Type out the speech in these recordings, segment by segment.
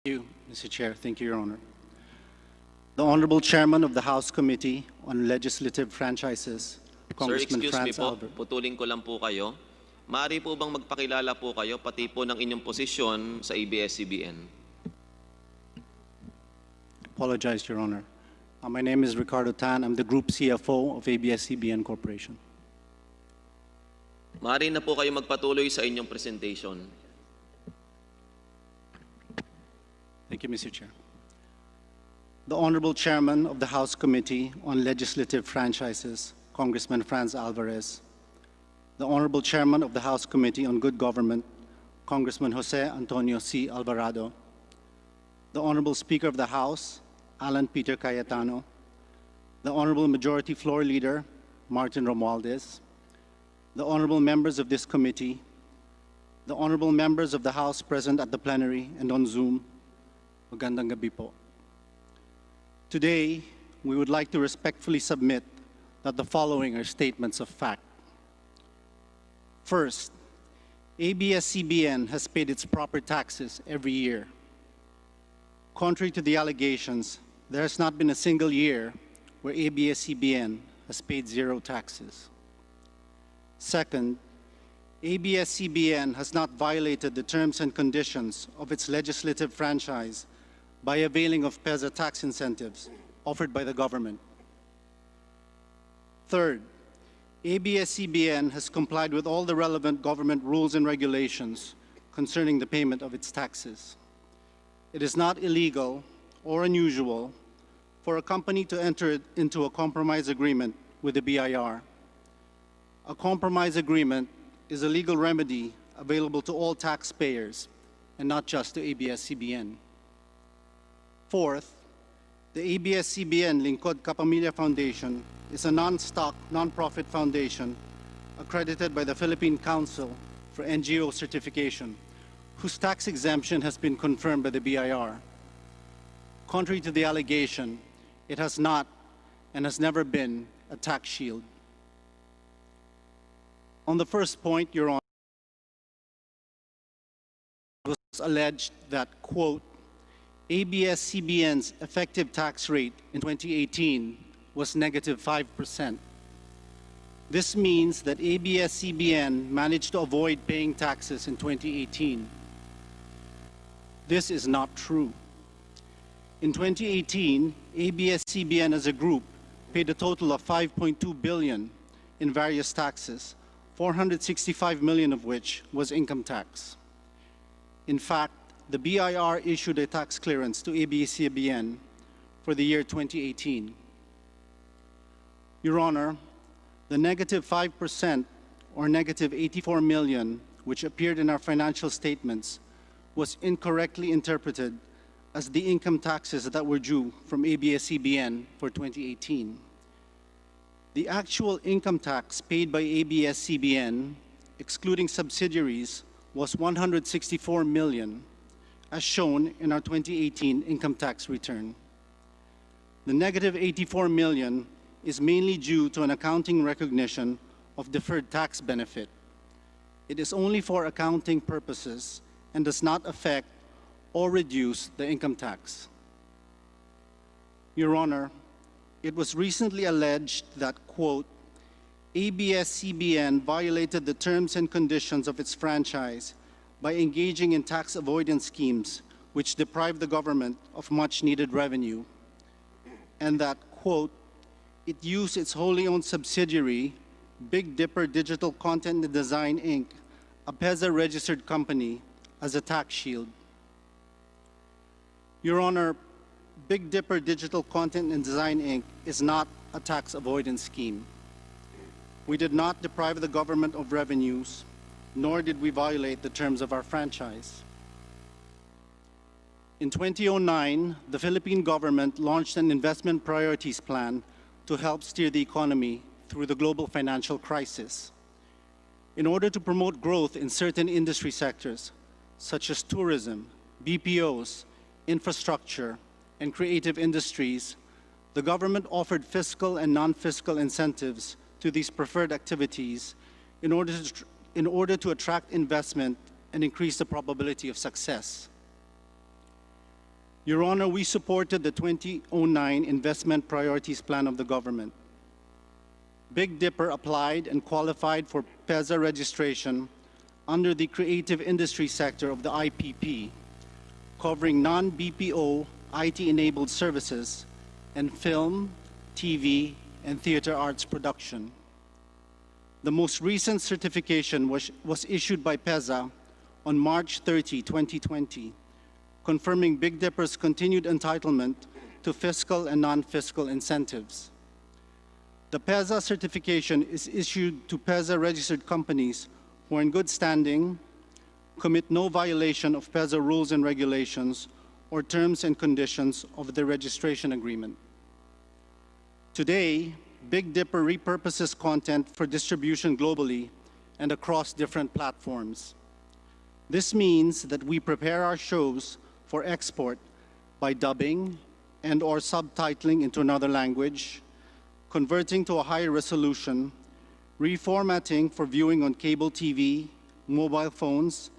you, Mr. Chair. Thank you, Your Honor. The Honorable Chairman of the House Committee on Legislative Franchises, Sir, Congressman excuse me Franz po, Albert. putulin ko lang po kayo. Maaari po bang magpakilala po kayo pati po ng inyong posisyon sa ABS-CBN? Apologize, Your Honor. My name is Ricardo Tan. I'm the Group CFO of ABS-CBN Corporation. Maaari na po kayo magpatuloy sa inyong presentation. Thank you, Mr. Chair. The Honorable Chairman of the House Committee on Legislative Franchises, Congressman Franz Alvarez. The Honorable Chairman of the House Committee on Good Government, Congressman Jose Antonio C. Alvarado. The Honorable Speaker of the House, Alan Peter Cayetano. The Honorable Majority Floor Leader, Martin Romualdez. The Honorable Members of this committee. The Honorable Members of the House present at the plenary and on Zoom. Magandang gabi po. Today, we would like to respectfully submit that the following are statements of fact. First, ABS-CBN has paid its proper taxes every year. Contrary to the allegations, there has not been a single year where ABS-CBN has paid zero taxes. Second, ABS-CBN has not violated the terms and conditions of its legislative franchise by availing of PEZA tax incentives offered by the government. Third, ABS-CBN has complied with all the relevant government rules and regulations concerning the payment of its taxes. It is not illegal or unusual for a company to enter into a compromise agreement with the BIR. A compromise agreement is a legal remedy available to all taxpayers and not just to ABS-CBN. Fourth, the ABS-CBN Lingkod Kapamilya Foundation is a non-stock, non-profit foundation accredited by the Philippine Council for NGO Certification, whose tax exemption has been confirmed by the BIR. Contrary to the allegation, it has not and has never been a tax shield. On the first point, Your Honor, it was alleged that, quote, ABS-CBN's effective tax rate in 2018 was negative 5%. This means that ABS-CBN managed to avoid paying taxes in 2018. This is not true. In 2018, ABS-CBN as a group paid a total of 5.2 billion in various taxes, 465 million of which was income tax. In fact, the BIR issued a tax clearance to ABS-CBN for the year 2018. Your Honor, the negative 5% or negative 84 million which appeared in our financial statements was incorrectly interpreted as the income taxes that were due from ABS-CBN for 2018. The actual income tax paid by ABS-CBN, excluding subsidiaries, was 164 million, as shown in our 2018 income tax return. The negative 84 million is mainly due to an accounting recognition of deferred tax benefit. It is only for accounting purposes and does not affect or reduce the income tax. Your Honor, it was recently alleged that, quote, ABS-CBN violated the terms and conditions of its franchise by engaging in tax avoidance schemes which deprive the government of much-needed revenue, and that, quote, it used its wholly owned subsidiary, Big Dipper Digital Content and Design, Inc., a PEZA-registered company, as a tax shield. Your Honor, Big Dipper Digital Content and Design, Inc. is not a tax avoidance scheme. We did not deprive the government of revenues, nor did we violate the terms of our franchise. In 2009, the Philippine government launched an investment priorities plan to help steer the economy through the global financial crisis. In order to promote growth in certain industry sectors, such as tourism, BPOs, infrastructure, and creative industries, the government offered fiscal and non-fiscal incentives to these preferred activities in order to attract investment and increase the probability of success. Your Honor, we supported the 2009 Investment Priorities Plan of the government. Big Dipper applied and qualified for PEZA registration under the creative industry sector of the IPP, covering non-BPO IT-enabled services and film, TV, and theater arts production. The most recent certification was issued by PEZA on March 30, 2020, confirming Big Dipper's continued entitlement to fiscal and non-fiscal incentives. The PEZA certification is issued to PEZA-registered companies who are in good standing, commit no violation of PEZA rules and regulations or terms and conditions of the registration agreement. Today, Big Dipper repurposes content for distribution globally and across different platforms. This means that we prepare our shows for export by dubbing and/or subtitling into another language, converting to a higher resolution, reformatting for viewing on cable TV, mobile phones,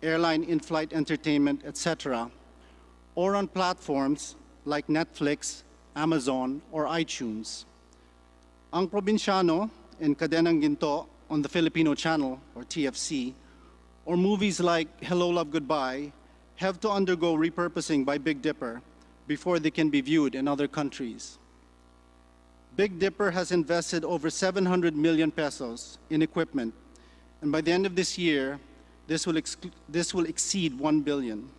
airline in-flight entertainment, etc., or on platforms like Netflix, Amazon, or iTunes. Ang Probinsyano and Cadenang Ginto on the Filipino Channel, or TFC, or movies like Hello, Love, Goodbye, have to undergo repurposing by Big Dipper before they can be viewed in other countries. Big Dipper has invested over 700 million pesos in equipment, and by the end of this year, this will exceed 1 billion.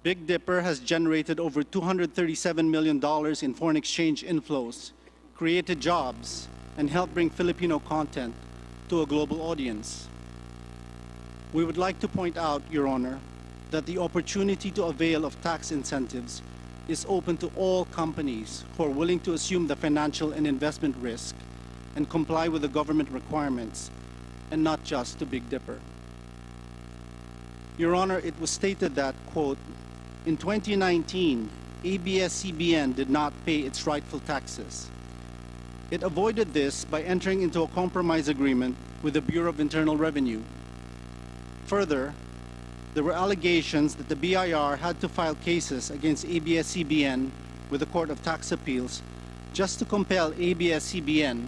Big Dipper has generated over $237 million in foreign exchange inflows, created jobs, and helped bring Filipino content to a global audience. We would like to point out, Your Honor, that the opportunity to avail of tax incentives is open to all companies who are willing to assume the financial and investment risk and comply with the government requirements, and not just to Big Dipper. Your Honor, it was stated that, quote, in 2019, ABS-CBN did not pay its rightful taxes. It avoided this by entering into a compromise agreement with the Bureau of Internal Revenue. Further, there were allegations that the BIR had to file cases against ABS-CBN with the Court of Tax Appeals just to compel ABS-CBN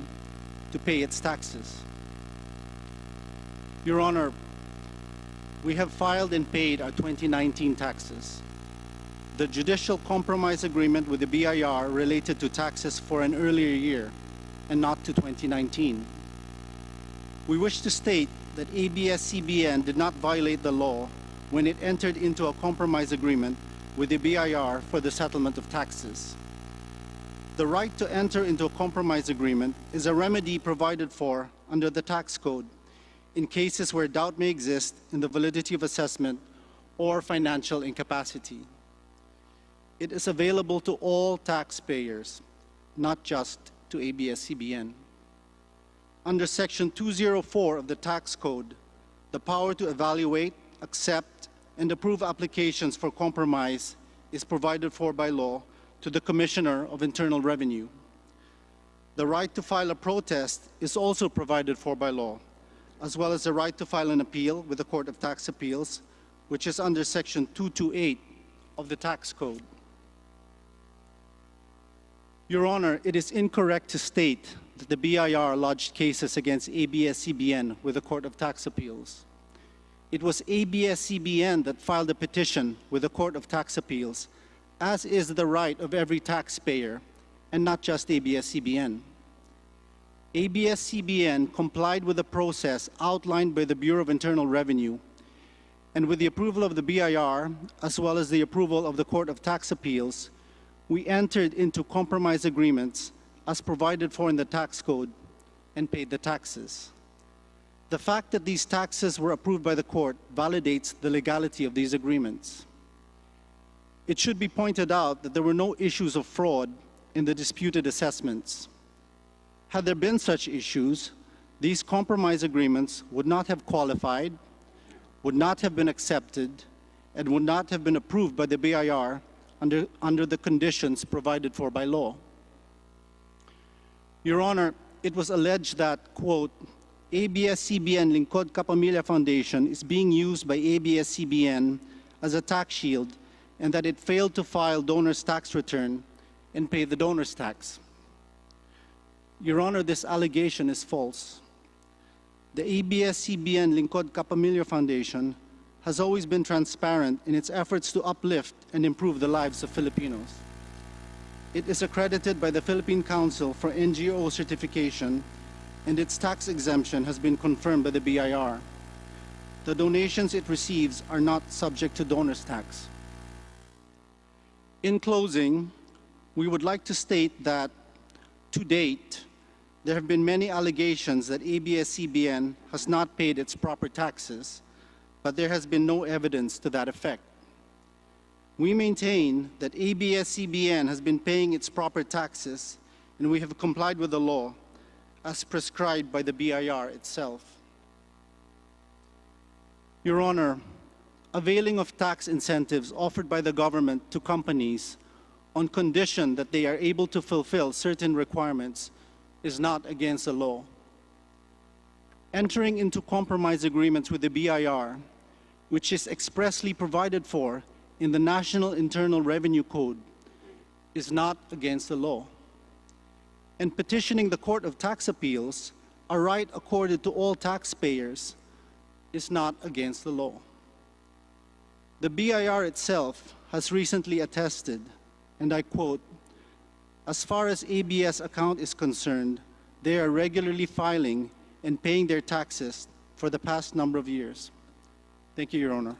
to pay its taxes. Your Honor, we have filed and paid our 2019 taxes. The judicial compromise agreement with the BIR related to taxes for an earlier year and not to 2019. We wish to state that ABS-CBN did not violate the law when it entered into a compromise agreement with the BIR for the settlement of taxes. The right to enter into a compromise agreement is a remedy provided for under the tax code in cases where doubt may exist in the validity of assessment or financial incapacity. It is available to all taxpayers, not just to ABS-CBN. Under Section 204 of the Tax Code, the power to evaluate, accept, and approve applications for compromise is provided for by law to the Commissioner of Internal Revenue. The right to file a protest is also provided for by law, as well as the right to file an appeal with the Court of Tax Appeals, which is under Section 228 of the Tax Code. Your Honor, it is incorrect to state that the BIR lodged cases against ABS-CBN with the Court of Tax Appeals. It was ABS-CBN that filed a petition with the Court of Tax Appeals, as is the right of every taxpayer, and not just ABS-CBN. ABS-CBN complied with the process outlined by the Bureau of Internal Revenue, and with the approval of the BIR, as well as the approval of the Court of Tax Appeals, we entered into compromise agreements as provided for in the tax code and paid the taxes. The fact that these taxes were approved by the court validates the legality of these agreements. It should be pointed out that there were no issues of fraud in the disputed assessments. Had there been such issues, these compromise agreements would not have qualified, would not have been accepted, and would not have been approved by the BIR under the conditions provided for by law. Your Honor, it was alleged that, quote, ABS-CBN Lingkod Kapamilya Foundation is being used by ABS-CBN as a tax shield and that it failed to file donor's tax return and pay the donor's tax. Your Honor, this allegation is false. The ABS-CBN Lingkod Kapamilya Foundation has always been transparent in its efforts to uplift and improve the lives of Filipinos. It is accredited by the Philippine Council for NGO Certification, and its tax exemption has been confirmed by the BIR. The donations it receives are not subject to donor's tax. In closing, we would like to state that, to date, there have been many allegations that ABS-CBN has not paid its proper taxes, but there has been no evidence to that effect. We maintain that ABS-CBN has been paying its proper taxes, and we have complied with the law as prescribed by the BIR itself. Your Honor, availing of tax incentives offered by the government to companies on condition that they are able to fulfill certain requirements is not against the law. Entering into compromise agreements with the BIR, which is expressly provided for in the National Internal Revenue Code, is not against the law. And petitioning the Court of Tax Appeals, a right accorded to all taxpayers, is not against the law. The BIR itself has recently attested, and I quote, "As far as ABS account is concerned, they are regularly filing and paying their taxes for the past number of years." Thank you, Your Honor.